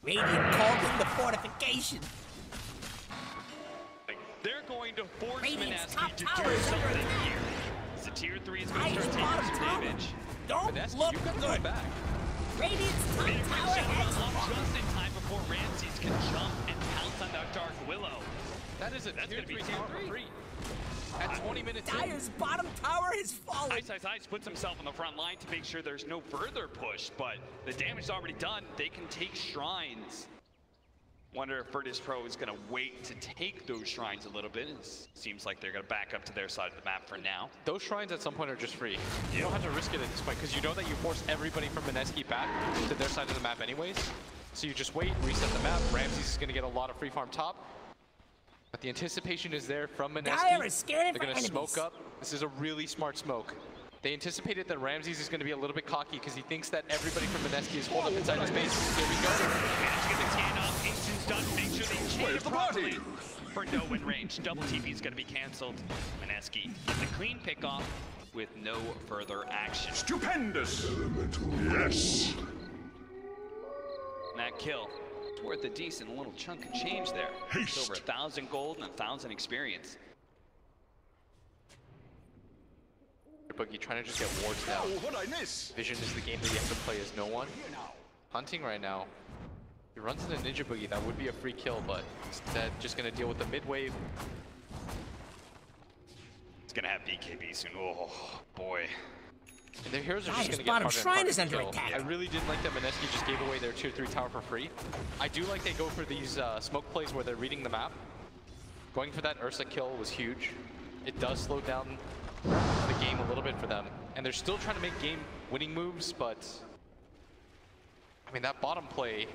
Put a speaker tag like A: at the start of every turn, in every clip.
A: Radiant called in the fortification.
B: They're going to force
A: Radiant's
B: Mineski to
A: top
B: do
A: tower is under
B: something
A: attack.
B: here. The tier 3 is going to
A: Dire's
B: start taking
A: bottom
B: some
A: tower.
B: damage.
A: Don't
C: Mineski,
A: look
C: you've got to go
A: good.
C: back.
A: Radiant's top
B: They
A: tower has
B: up
A: fallen.
B: just in time before Ramses can jump and pounce on that Dark Willow.
C: That is a
B: That's
C: tier
B: gonna be
C: 3
B: tier
C: tower for
B: three.
C: free. At 20 minutes in.
A: Dire's bottom tower has fallen.
B: Ice puts himself on the front line to make sure there's no further push, but the damage is already done. They can take shrines. Wonder if Virtus.pro is going to wait to take those shrines a little bit. It seems like they're going to back up to their side of the map for now.
C: Those shrines at some point are just free. You don't have to risk it at this point because you know that you force everybody from Mineski back to their side of the map anyways. So you just wait, reset the map. Ramses is going to get a lot of free farm top. But the anticipation is there from Mineski.
A: Dire is scared
C: They're
A: for
C: going to
A: enemies.
C: smoke up. This is a really smart smoke. They anticipated that Ramses is going to be a little bit cocky because he thinks that everybody from Mineski is holed up inside his base. Here we go.
B: Managed to get the tan off. Ancient's done. Make sure they chain it properly for no win range. Double TP is going to be canceled. Mineski gets a clean pick off with no further action.
D: Stupendous! Yes!
B: That kill is worth a decent little chunk of change there. It's over 1,000 gold and 1,000 experience.
C: Boogie trying to just get wards down.
D: Oh, what'd I miss?
C: Vision is the game that you have to play as no one. Hunting right now. He runs into Ninja Boogie. That would be a free kill, but instead just going to deal with the mid wave.
B: It's going to have BKB soon. Oh, boy.
C: And their heroes are just
A: Dire's
C: going to get
A: bottom
C: harder and
A: shrine
C: harder
A: is
C: to
A: under
C: kill.
A: attack.
C: I really didn't like that Mineski just gave away their tier 3 tower for free. I do like they go for these smoke plays where they're reading the map. Going for that Ursa kill was huge. It does slow down the game a little bit for them. And they're still trying to make game winning moves, but I mean, that bottom play,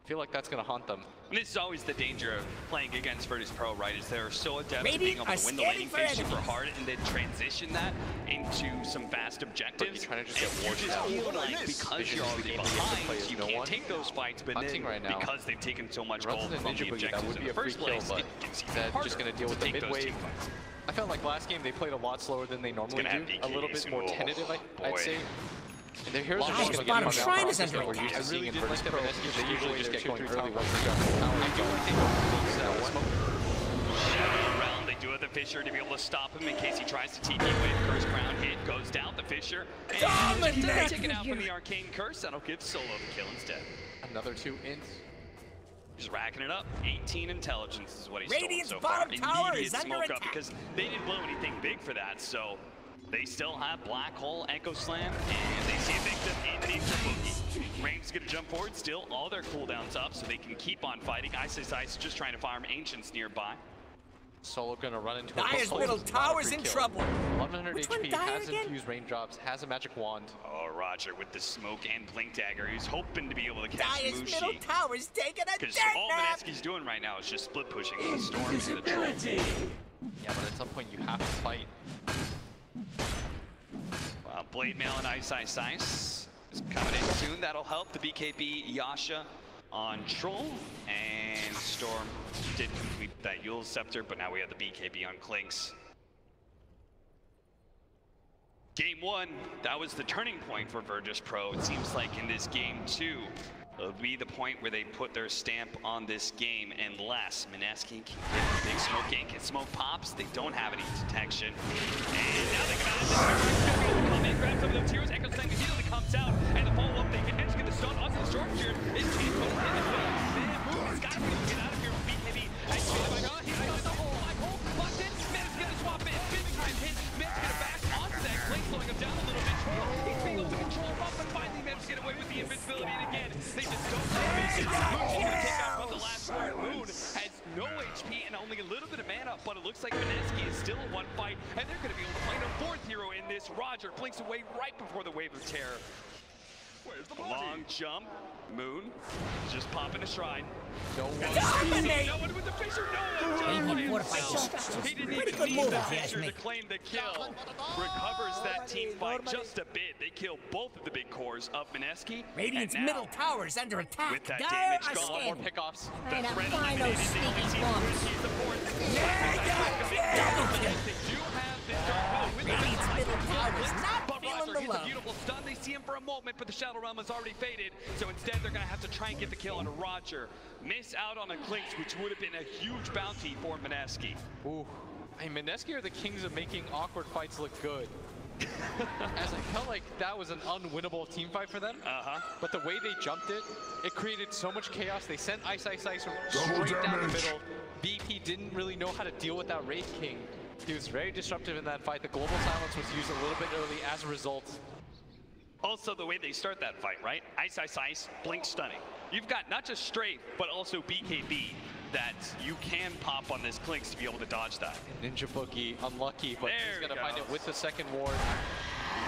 C: I feel like that's going to haunt them.
B: And this is always the danger of playing against Virtus.pro, right? Is they're so adept at
A: Radiant
B: being able
A: are
B: to win the
A: scanning
B: laning
A: for
B: phase super
A: enemies.
B: hard and then transition that into some fast objectives.
C: Boogie trying to just get
B: And
C: wards
B: you just
C: down.
B: feel
D: What
B: like
D: I miss?
B: because
C: Vision
B: you're
C: is the
B: already
C: game that you have to play
B: behind,
C: as
B: you
C: no
B: can't
C: one.
B: take those fights, but
C: Hunting
B: then
C: right now.
B: because they've taken so much
C: Runs
B: gold
C: into
B: from
C: Ninja
B: the
C: Boogie, that
B: objectives
C: would
B: in
C: be
B: the
C: a free
B: first
C: kill,
B: place,
C: but
B: it gets even
C: instead
B: harder
C: just going to deal with the
B: take
C: mid
B: those
C: wave.
B: team fights.
C: I felt like last game they played a lot slower than they normally
B: gonna
C: do.
B: have
C: A little
B: BKB
C: bit
B: soon.
C: more
B: Oh,
C: tentative, I'd
B: boy.
C: say. And their heroes are
A: Dire's
C: just going to
A: bottom
C: get
A: shrine
C: farmed
A: is
C: out
A: under
C: we're
A: attack.
C: used to I seeing really in
A: didn't
C: Virtus
A: like
C: Pro.
A: that
C: They usually just get going early early. once they go. I do like they go for these smoke.
B: Shadow around, they do have the Fissure to be able to stop him in case he tries to TP with Curse Crown hit, goes down the Fissure. And
A: Dominate!
B: taken out from the Arcane Curse, that'll give Solo the kill instead.
C: Another 2 ints.
B: Just racking it up. 18 intelligence is what he's
A: Radiant's
B: stolen so far.
A: bottom tower
B: Immediate
A: is under
B: smoke up
A: attack.
B: because they didn't blow anything big for that, so they still have Black Hole, Echo Slam, and they see a victim in Ninja Boogie. Rain's gonna jump forward, still all their cooldowns up, so they can keep on fighting. Ice just trying to farm Ancients nearby.
C: Solo gonna run into a
A: Dire's
C: Soul,
A: middle
C: not a free
A: tower's in
C: kill.
A: trouble.
C: 1100
A: Which one,
C: HP,
A: Dire
C: has
A: again?
C: infused raindrops, has a magic wand.
B: Oh, Roger with the smoke and Blink Dagger. He's hoping to be able to catch
A: Dire's middle
B: Mushi.
A: tower's taking a
B: Because
A: dirt
B: all
A: nap.
B: Mineski's doing right now is just split pushing the storms and the trolls.
C: Yeah, but at some point you have to fight.
B: Blade Mail and Ice is coming in soon. That'll help the BKB Yasha on Troll. And Storm did complete that Yule Scepter, but now we have the BKB on Klinks. Game 1, that was the turning point for Virtus.pro. It seems like in this game 2, it'll be the point where they put their stamp on this game, unless Mineski can get a big smoke gank and smoke pops. They don't have any detection. And now they got it. Come in, grab some of those heroes. Echo Slam immediately comes out, and the follow-up, they can just get the stun onto the Storm Shield. It's Chainsaw in the field. Man, Moon has got to be able to get out of here with BKB. And he got the hole. Black hole, locked in. Man's gonna swap in. Big time hit. Man's gonna back onto that. Blink slowing him down a little bit. He's being able to control him up, and finally managed to get away with the invincibility. And again, they just don't have vision. Moon's gonna take out from the last one. Moon has no HP and only a little bit of mana, but it looks like Mineski is still in one fight, and they're gonna be able to find a 4th hero in this. Roger blinks away right before the wave of terror.
D: Where's the
B: Long jump. Moon is just popping a shrine.
C: No one.
A: Dominate!
B: No one with the Fissure. No one.
A: Radiant fortified
B: Himself.
A: structures.
B: He didn't
A: Pretty
B: even
A: good
B: need
A: move,
B: the
A: if you ask
B: Fissure
A: me.
B: to claim the kill. Recovers that team fight just a bit. They kill both of the big cores of Mineski.
A: Radiant's
B: and now,
A: middle tower's under attack.
B: with that
A: Dire
B: damage
A: are
B: gone,
C: More
A: scanning.
C: pickoffs.
A: Trying to
B: threat
A: find those
B: eliminated. They only
A: sneaky
B: see
A: bombs.
B: Mushi, the fourth.
A: Mega
B: They
A: kill!
B: do have this dark hole with the
A: Radiant's
B: Fissure.
A: middle tower's not
B: But
A: feeling
B: Roger
A: to
E: It's a
A: love.
E: beautiful stun. They see him for a moment, but the Shadow Realm has already faded. So instead, they're going to have to try and get the kill on Roger. Miss out on a Clinks, which would have been a huge bounty for Mineski.
C: Ooh. I mean, Mineski are the kings of making awkward fights look good. As I felt like that was an unwinnable team fight for them. But the way they jumped it, it created so much chaos. They sent Ice straight down the middle. VP didn't really know how to deal with that Wraith King. He was very disruptive in that fight. The global silence was used a little bit early as a result.
B: Also, the way they start that fight, right? Ice, blink stunning. You've got not just Strafe, but also BKB that you can pop on this Clinks to be able to dodge that.
C: Ninja Boogie, unlucky, but
B: There
C: he's going to
B: he
C: find it
B: goes.
C: with the second ward.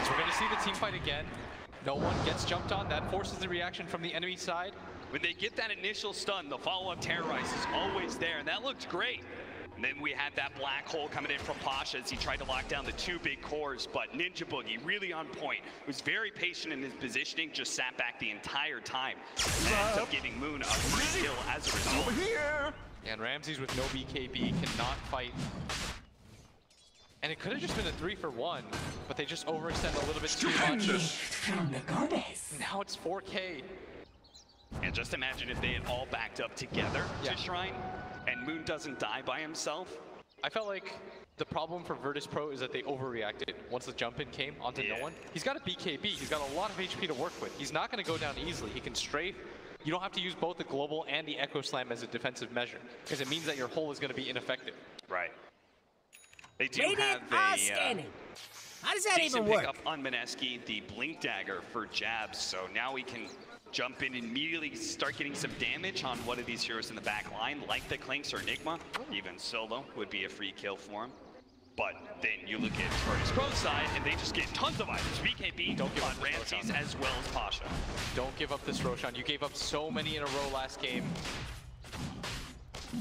C: So we're going to see the team fight again. No one gets jumped on. That forces the reaction from the enemy side.
B: When they get that initial stun, the follow-up Terrorize is always there, and that looked great. And then we had that black hole coming in from Pasha as he tried to lock down the two big cores, but Ninja Boogie really on point. Was very patient in his positioning, just sat back the entire time. And ends up giving Moon a free kill as a result.
D: Over here.
C: And Ramses with no BKB cannot fight. And it could have just been a 3-for-1, but they just overextend a little bit too much. Now it's 4K.
B: And just imagine if they had all backed up together
C: Yeah.
B: to Shrine, and Moon doesn't die by himself.
C: I felt like the problem for Virtus.pro is that they overreacted once the jump in came onto
B: Yeah.
C: no one. He's got a BKB, he's got a lot of HP to work with. He's not going to go down easily. He can strafe. You don't have to use both the global and the Echo Slam as a defensive measure, because it means that your hole is going to be ineffective.
B: Right. They do
A: Radiant
B: have
A: are
B: a
A: scanning. How does that
B: decent
A: even work?
B: pickup on Mineski, the Blink Dagger for jabs, so now we can jump in and immediately start getting some damage on one of these heroes in the back line, like the Clinks or Enigma. Even Solo would be a free kill for him. But then you look at Virtus.pro's side, and they just get tons of items. BKB
C: Don't give
B: on
C: up this
B: Ramses
C: Roshan.
B: as well as Pasha.
C: Don't give up this Roshan. You gave up so many in a row last game.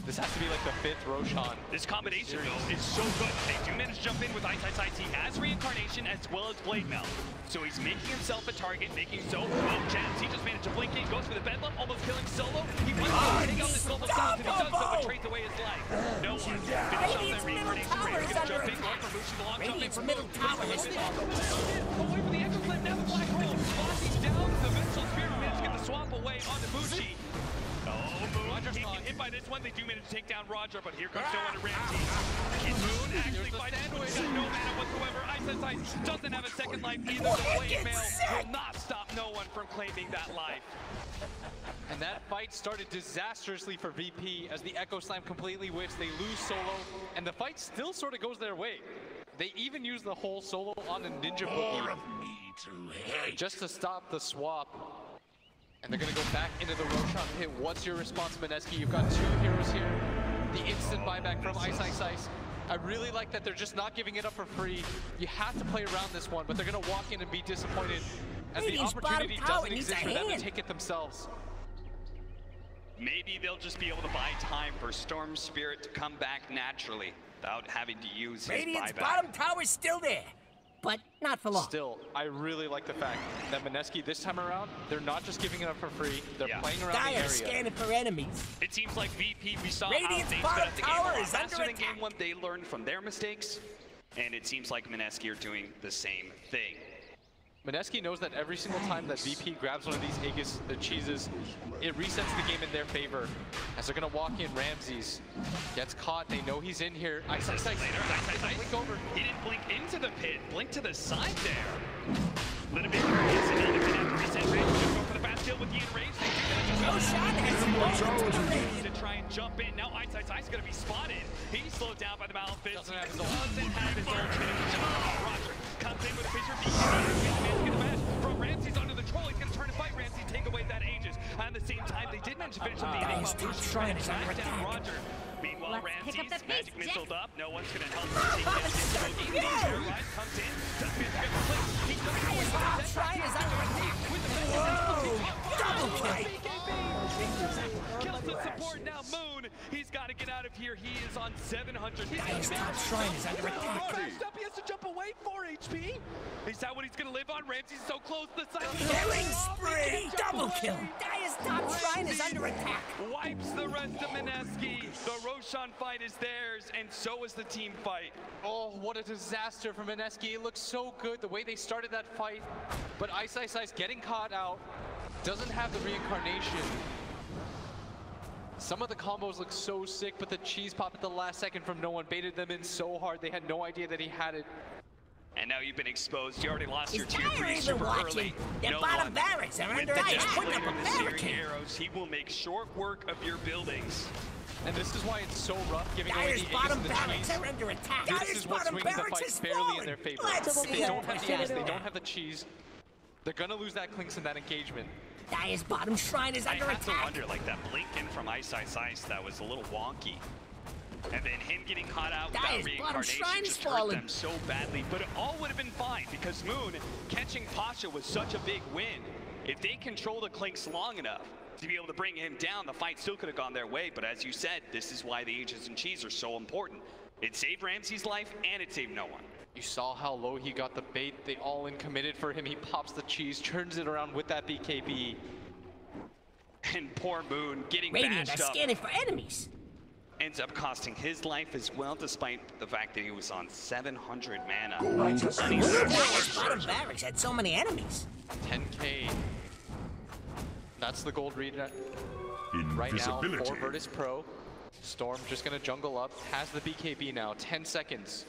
C: This has to be like the 5th Roshan.
B: This combination, though, is so good. They do manage to jump in with Ice. He has Reincarnation as well as Blade Melt. So he's making himself a target, making so well jabs. He just managed to blink in, goes for the Bedlam, almost killing Solo. He wants to take out this global silence, and he does so, but trades away his life. No one finish off that
A: Radiant's middle
B: Reincarnation.
A: tower
B: Rage
A: is
B: gonna
A: under
B: jump in,
A: attack.
B: going for Lucy, the long jump in
A: Radiant's
B: for
A: middle
B: Moon.
A: tower is
E: Away from the Echo Slam, now the black hole. Bossing down the Vengeful Spirit, managed to get the swap away onto Bushi. Oh, Moon keep getting hit by this one. They do manage to take down Roger, but here comes no one to Ramses. Can Moon actually fight Android? He's got no mana whatsoever. Ice doesn't have a second life either. The Blade Mail will not stop no one from claiming that life.
C: And that fight started disastrously for VP as the Echo Slam completely whiffs. They lose Solo, and the fight still sort of goes their way. They even use the whole Solo on the Ninja Boogie just to stop the swap. And they're going to go back into the Roshan pit. What's your response, Mineski? You've got 2 heroes here. The instant buyback from Ice. I really like that they're just not giving it up for free. You have to play around this one, but they're going to walk in and be disappointed as the
A: Radiant's
C: opportunity
A: bottom tower
C: doesn't
A: needs a
C: exist for them to
A: hand.
C: take it themselves.
B: Maybe they'll just be able to buy time for Storm Spirit to come back naturally without having to use his
A: Radiant's
B: buyback.
A: bottom tower's still there, but not for long.
C: Still, I really like the fact that Mineski this time around, they're not just giving it up for free, they're
B: Yeah.
C: playing around the
A: Dire
C: area.
A: scanning for enemies.
B: It seems like VP, we saw
A: Radiant's
B: how they
A: bottom
B: sped up the game a
A: tower
B: lot
A: is under
B: faster than
A: attack.
B: game 1. They learned from their mistakes, and it seems like Mineski are doing the same thing.
C: Mineski knows that every single time that VP grabs one of these Aegis cheeses, it resets the game in their favor. As they're gonna walk in, Ramses gets caught, they know he's in here. Ice.
B: Later, Ice.
C: Blink over.
B: He didn't blink into the pit, blink to the side there. Little bit curious, and even after reset, Ramses just go for the fast kill with the enraged. They do manage to
A: Roshan has multiple radiant.
B: to try and jump in. Now Ice gonna be spotted. He's slowed down by the Malefist.
C: Doesn't have his ult.
B: Doesn't have his ult. Roger comes in with a fissure. BKB get the match from Ramses onto the troll. He's gonna turn and fight Ramses, take away that Aegis. And at the same time, they did manage to finish up the
A: Dire's
B: Enigma.
A: top shrine is under
B: Down
A: attack.
B: Roger. Meanwhile,
F: Let's pick
B: Ramses,
F: up the
B: magic
F: pace,
B: missiled up. No one's gonna help him
A: Ah,
B: take this.
A: start
B: Boogie.
A: again.
B: Terrorize comes in. Does manage to get the click. He doesn't know
A: Dire's
B: where
A: top
B: to
A: shrine is under attack.
B: with the
A: Whoa! Double kill.
B: Kills
E: to support now Moon. He's got to get out of here. He is on 700.
A: Dire's top shrine is under attack.
E: Flashed up. He has to jump away. 4 HP. Is that what he's going to live on? Ramsey's so close. The silence.
A: Killing spree! Double kill! Dire's top shrine is under attack.
E: Wipes the rest of Mineski. The Roshan fight is theirs, and so is the team fight.
C: Oh, what a disaster for Mineski. It looks so good the way they started that fight. But Ice getting caught out. Doesn't have the reincarnation. Some of the combos look so sick, but the cheese pop at the last second from no one baited them in so hard. They had no idea that he had it.
B: And now you've been exposed. You already lost your
A: Is
B: tier
A: Dire
B: 3
A: even
B: super
A: watching?
B: early.
A: Their
B: No
A: bottom
B: one.
A: barracks are
B: With
A: under
B: the
A: attack.
B: display
A: Put up
B: of
A: a
B: the searing
A: barricade.
B: arrows, he will make short work of your buildings.
C: And this is why it's so rough giving away
A: Dire's
C: the Aegis
A: bottom
C: and the
A: barracks
C: cheese.
A: are under attack.
C: This
A: Dire's
C: is what
A: bottom
C: swings the
A: barracks
C: fight
A: is
C: fairly in
A: falling.
C: their favor.
A: Let's
C: They
A: see
C: don't
A: it.
C: have the Aegis, they don't have the cheese. They're gonna lose that Clinks in that engagement.
A: Dire's bottom shrine is
B: I
A: under
B: have to
A: attack.
B: wonder, like that blinking from Ice that was a little wonky. And then him getting caught out with that
A: Dire's bottom
B: reincarnation
A: shrine is
B: just hurt
A: falling.
B: them so badly. But it all would have been fine because Moon catching Pasha was such a big win. If they control the Clinks long enough to be able to bring him down, the fight still could have gone their way. But as you said, this is why the Aegis and cheese are so important. It saved Ramsey's life and it saved no one.
C: You saw how low he got the bait. They all in committed for him. He pops the cheese, turns it around with that BKB.
B: And poor Moon getting
A: Radiant
B: bashed
A: are
B: up
A: scanning for enemies.
B: ends up costing his life as well, despite the fact that he was on 700 mana.
A: Dire's bottom barracks had so many enemies.
C: 10K. That's the gold read right now
D: Invisibility.
C: for Virtus.pro. Storm just gonna jungle up, has the BKB now, 10 seconds.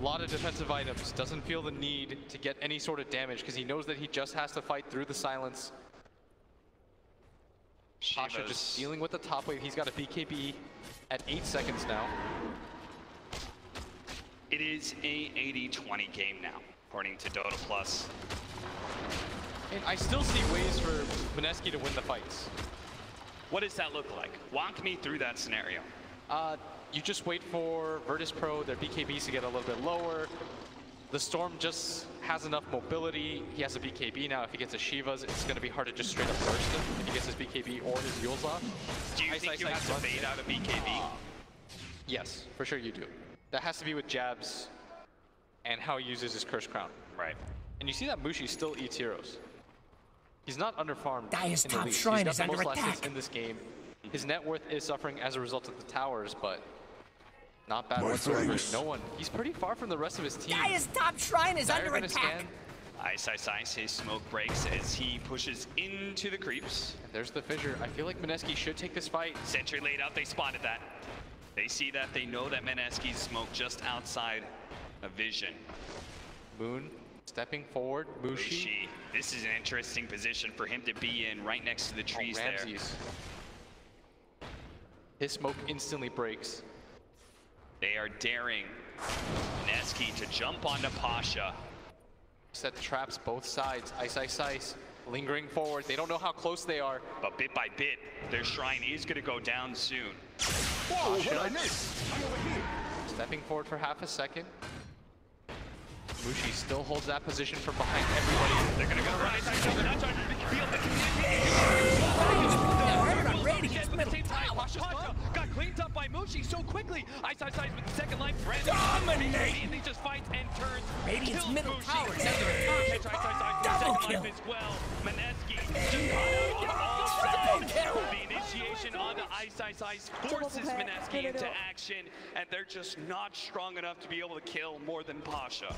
C: A lot of defensive items, doesn't feel the need to get any sort of damage because he knows that he just has to fight through the silence. Pasha
B: Shiva's-
C: just dealing with the top wave. He's got a BKB at 8 seconds now.
B: It is a 80-20 game now, according to DOTA Plus.
C: And I still see ways for Mineski to win the fights.
B: What does that look like? Walk me through that scenario.
C: You just wait for Virtus.pro, their BKBs to get a little bit lower. The Storm just has enough mobility. He has a BKB now. If he gets a Shiva's, it's going to be hard to just straight up burst him if he gets his BKB or his Yules off.
B: Do you think you have to bait out a BKB?
C: Yes, for sure you do. That has to be with jabs and how he uses his Curse Crown.
B: Right.
C: And you see that Mushi still eats heroes. He's not underfarmed
A: Dire's
C: in the
A: top
C: league.
A: shrine
C: He's
A: is
C: got the
A: under
C: most lessons
A: attack.
C: in this game. His net worth is suffering as a result of the towers, but not bad
D: My
C: whatsoever.
D: thanks.
C: No one. He's pretty far from the rest of his team.
A: Dire's top shrine is
C: Dire
A: under
C: gonna
A: attack.
C: scan.
B: Ice, his smoke breaks as he pushes into the creeps.
C: There's the fissure. I feel like Mineski should take this fight.
B: Sentry laid out, they spotted that. They see that, they know that Mineski's smoke just outside of vision.
C: Moon stepping forward. Mushi.
B: This is an interesting position for him to be in, right next to the trees there.
C: Ramses. His smoke instantly breaks.
B: They are daring Mineski to jump onto Pasha.
C: Set traps both sides. Ice. Lingering forward. They don't know how close they are.
B: But bit by bit, their shrine is going to go down soon.
D: Whoa, what did I miss? I'm over here.
C: Stepping forward for half a second. Mushi still holds that position from behind everybody.
B: They're going to go right.
E: At the same time, Pasha got cleaned up by Mushi so quickly. Ice with the second life.
A: Dominate!
E: He just fights and turns.
A: Radiant's
E: kills
A: middle
E: Mushi.
A: tower is under attack.
E: Ice
A: Double
E: second
A: kill.
E: life as well. Mineski just caught out on
A: Double kill.
E: the initiation onto Ice forces Mineski into action, and they're just not strong enough to be able to kill more than Pasha.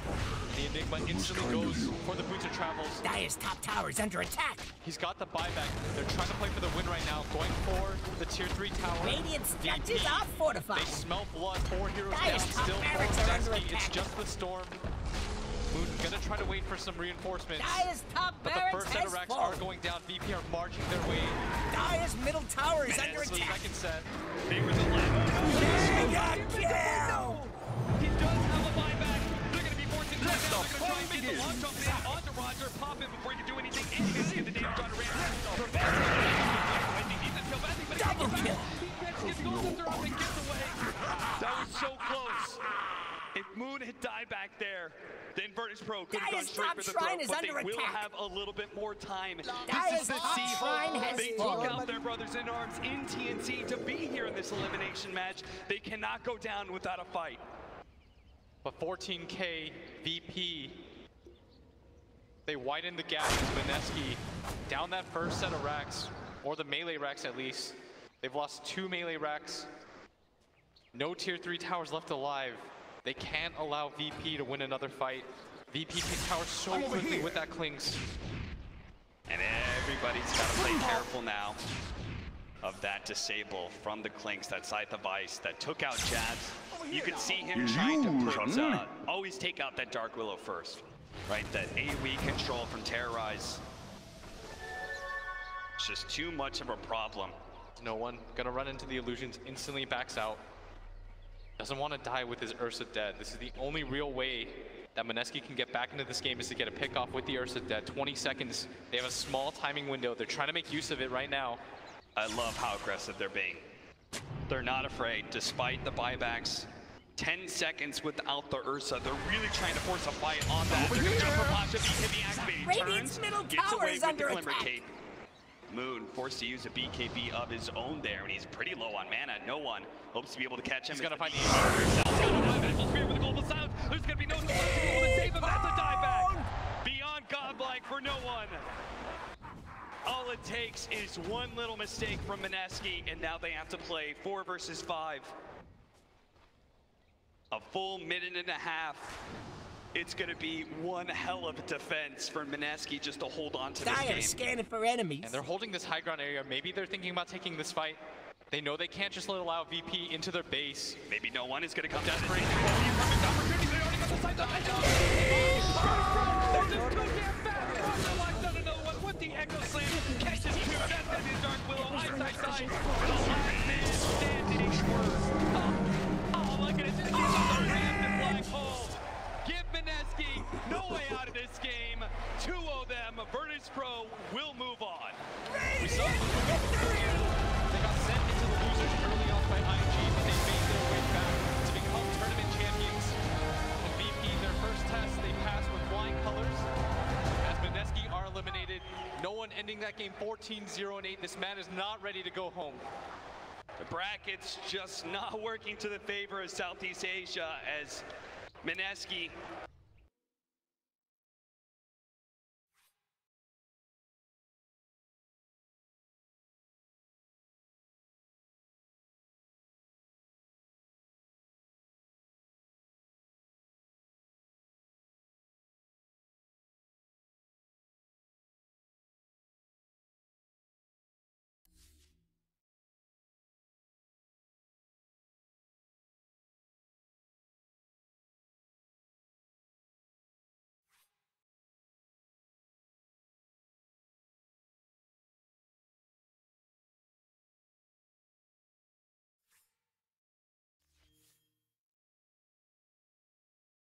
C: The Enigma instantly goes for the Boots of Travels.
A: Dire's top tower is under attack.
C: He's got the buyback. They're trying to play for the win right now. Going for the tier 3 tower.
A: Radiant structures
C: DP.
A: are fortified.
C: They smell blood. 4 heroes down.
A: Dire's top
C: Still
A: barracks
C: for
A: are under
C: Mineski. It's
A: attack.
C: just the Storm. Moon gonna try to wait for some reinforcements.
A: Dire's top
C: But the
A: barracks
C: first set
A: has
C: of racks are
A: fallen.
C: going down. VP are marching their way.
A: Dire's middle tower is under
C: That's the
A: attack.
C: second set.
B: They were the last.
A: Mega kill!
E: He does have a buyback. They're going to be forced into that now. They're going to try and get the launch off in onto Roger. Pop him before he can do anything. And he's going to get the damage onto Ramsey.
A: Double kill!
E: He gets goes up and gets away. That was so close.
B: If Moon had died back there, then Virtus.pro could have gone
A: Dire's
B: straight
A: top
B: for the
A: shrine
B: throw,
A: is
B: but they
A: under
B: will
A: attack.
B: have a little bit more time.
A: Dire's
B: This is the
A: top shrine
B: Seahawks.
A: has
B: They took
A: fallen.
B: out their brothers in arms in TNC to be here in this elimination match. They cannot go down without a fight.
C: But 14K VP, they widen the gap to Mineski. Down that first set of racks, or the melee racks at least. They've lost 2 melee racks. No tier 3 towers left alive. They can't allow VP to win another fight. VP can tower so quickly with that Clinks.
B: And everybody's got to play careful now of that disable from the Clinks, that scythe of ice that took out Jazz. You could see him trying to always take out that Dark Willow first, right? That AoE control from Terrorize. It's just too much of a problem.
C: No one gonna run into the illusions, instantly backs out. Doesn't want to die with his Ursa dead. This is the only real way that Mineski can get back into this game, is to get a pick off with the Ursa dead. 20 seconds, they have a small timing window. They're trying to make use of it right now.
B: I love how aggressive they're being. They're not afraid, despite the buybacks. 10 seconds without the Ursa. They're really trying to force a fight on that. They're gonna jump for Pasha, BKB activated.
A: Radiant's
B: Turns,
A: middle
B: gets
A: tower
B: away
A: is
B: with
A: under
B: the Glimmer
A: attack.
B: Cape. Moon forced to use a BKB of his own there, and he's pretty low on mana. No one hopes to be able to catch him.
C: He's gonna find the
E: With the global sound, there's gonna be no one to be able to save him. That's a dieback. Beyond godlike for no one.
B: All it takes is one little mistake from Mineski, and now they have to play 4 versus 5. A full minute and a half. It's going to be one hell of a defense for Mineski just to hold on to this
A: Dire
B: game.
A: scanning for enemies.
C: And they're holding this high ground area. Maybe they're thinking about taking this fight. They know they can't just allow VP into their base.
B: Maybe no one is going to come down.
E: Perfect opportunity. They already got the sight. They're just too damn fast. Roger locks on another one with the Echo Slam. Catches 2. That's gonna be a Dark Willow. Side. The last man standing. Oh, look at it. Just gives us a random black hole. Give Mineski no way out of this game. 2-0 them. Virtus.pro will move on.
C: We saw them earlier. They got sent into the losers early on by IG, but they made their way back to become tournament champions. And VP, their first test, they passed with flying colors. As Mineski are eliminated, no one ending that game 14-0-8. This man is not ready to go home.
B: The bracket's just not working to the favor of Southeast Asia as Mineski